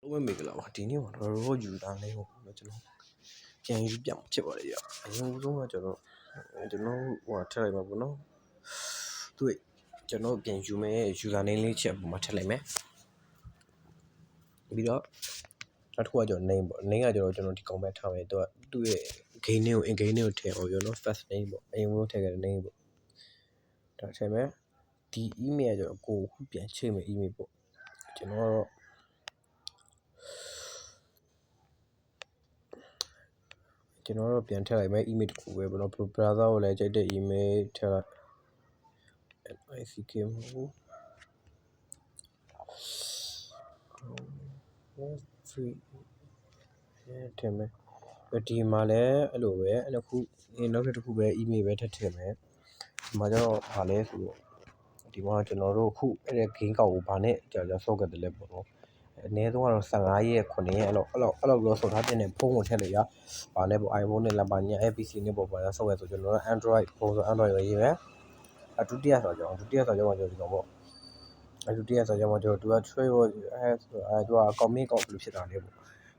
လုံးဝမေကလာပါဒီနေ့မှာတော့ယူတာလေးကိုကျွန်တော်ပြန်ယူပြမှာဖြစ်ပါတယ်ဗျအရင်ဆုံးကကျွန်တော်ဟိုထည့်လိုက်ပါဘောနော်တွေ့ကျွန်တော်ပြန်ယူမယ်ယူတာလေးချက်ပုံမှာထည့်လိုက်မယ်ပြီးတော့နောက်တစ်ခုကကျွန်တော် name ပေါ့ name ကကျွန်တော်ဒီကောင်ပဲထားမယ်သူ့ရဲ့ gain name ကို in gain name ကိုထည့်အောင်ပြောနော် first name ပေါ့အရင်ဆုံးထည့်ခဲ့တဲ့ name ပေါ့ဒါထည့်မယ်ဒီ email ကကျွန်တော်ကိုပြန်ချိန်မယ် email ပေါ့ကျွန်တော်တို့ပြန်ထည့်လိုက်မယ် email တစ်ခုပဲပေါ့နော် browser ကိုလည်းကြိုက်တဲ့ email ထည့်လိုက် ICK မဟုတ်free ထည့်မယ်ဒီမှာလည်းအဲ့လိုပဲအဲ့ခုနောက်တစ်ခုပဲ email ပဲထည့်မယ်ဒီမှာကျတော့ဗာလဲဆိုတော့ဒီမှာကျွန်တော်တို့ခုအဲ့တဲ့ gain ကောက်ကိုဗာနဲ့ကြာဆော့ခဲ့တယ်လဲပေါ့နော်အနည်းဆုံးကတော့15ရက်9ရက်အဲ့လောက်တော့ဆော့ထားတဲ့ဖုန်းကိုထည့်လိုက်ရဗာလဲပေါ့ iPhone နဲ့လာပါညာ PC နဲ့ပေါ့ဗာဆော့ရဆိုကျွန်တော်တို့ Android ဖုန်းဆို Android ပဲရေးမယ်ဒုတိယဆိုတော့ကျွန်တော်ဒီကောင်ပေါ့ဒုတိယဆိုတော့ကျွန်တော်သူက trade ပေါ့သူက comment ကောက်ဘယ်လိုဖြစ်တာလဲပေါ့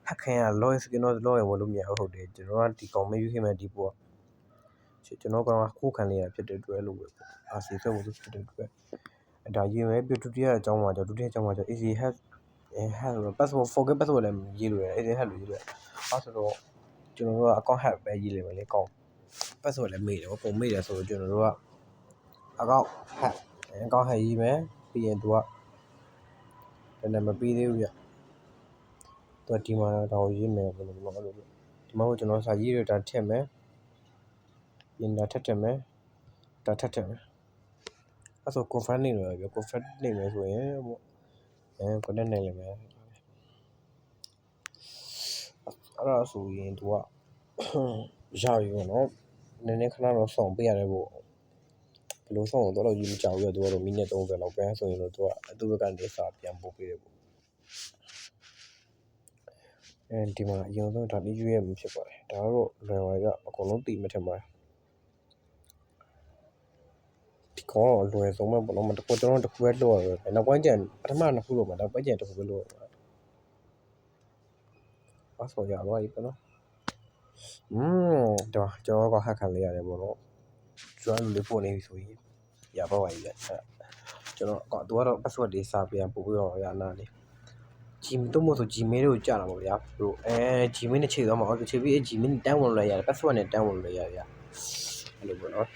ဟက်ခင်က log skin တော့ log ဝင်လို့မရဘူးဟုတ်တယ်ကျွန်တော်ကဒီကောင်မယူခင်မဲ့ဒီပေါ့ကျွန်တော်ကခိုးခံလေးရဖြစ်တဲ့အတွက်လို့ပဲပေါ့အာစီဆက်ဖို့ဖြစ်တဲ့အတွက်ဒါရေးမယ်ပြီးဒုတိယအကြောင်းမှာကျွန်တော် easy hack password forget password လည်းရေးလို့ရတယ် easy hack လို့ရေးလို့အဲ့ဆိုတော့ကျွန်တော်တို့က account hack ပဲရေးလိမ့်မယ်လေကောင်း password လည်းမေ့တယ်ပေါ့ပုံမေ့တယ်ဆိုတော့ကျွန်တော်တို့က account hack ရေးမယ်ပြီးရင်သူကလည်းမပြီးသေးဘူးဗျသူကဒီမှာတော့ရေးမယ်ဘယ်လိုလဲအဲ့လိုဒီမှာကျွန်တော်စာရေးရတာထည့်မယ်ပြင်တာထည့်မယ်ဒါထည့်မယ်အဲ့ဆို confirm နေလို့ရပြီ confirm နေမယ်ဆိုရင်ပေါ့connect နေလိမ့်မယ်အဲ့ဒါဆိုရင်သူကရပြီပေါ့နော်နည်းနည်းခဏတော့စောင့်ပေးရတယ်ပေါ့ဘယ်လိုစောင့်တော့ယူမကြောက်ရသူကတော့မိနစ်30လောက်ပဲဆိုရင်တော့သူကသူ့ဘက်ကနေစာပြန်ပို့ပေးတယ်ပေါ့ဒီမှာအရင်ဆုံးဒါလေးရွေးရမှာဖြစ်ပါတယ်ဒါကတော့လွယ်ပါကြအကုန်လုံးတည်မထင်ပါဒီကောအလွယ်ဆုံးပဲပေါ့နော်တခုကျွန်တော်တစ်ခုပဲလို့ရတယ်နောက်ပိုင်းကျန်ပထမနှစ်ခုလို့မှာနောက်ပိုင်းကျန်တစ်ခုပဲလို့ရတယ်ပါဆောရသွားပြီပေါ့နော်ဒါကျွန်တော်ကဟက်ခံလေးရတယ်ပေါ့နော်ကျွမ်းလေးပို့နေပြီဆိုရင်ရပါပါပြီကျွန်တော်သူကတော့ password တွေစာပြန်ပို့ပြီးတော့ရနာလေးGmail တော့မဟုတ်ဆို Gmail ကိုကြာတာပေါ့ဗျာဘလို့Gmail နဲ့ချိန်သွားမှာဟုတ်ချိန်ပြီး Gmail နဲ့တန်းဝင်လို့ရတယ် password နဲ့တန်းဝင်လို့ရတယ်ဗျအဲ့လိုပေါ့နော်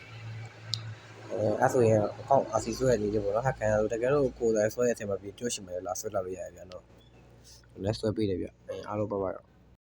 အဲ့ဆိုရင်အကောင့်အာစီဆွဲရနေတယ်ပေါ့နော်ဟက်ခံရလို့တကယ်တော့ကိုယ်တိုင်ဆွဲရတဲ့အချိန်မှာပြီးတွှရှိမယ်လားဆွဲလာလို့ရတယ်ဗျာနော်လက်ဆွဲပေးတယ်ဗျအားလုံးပါပါ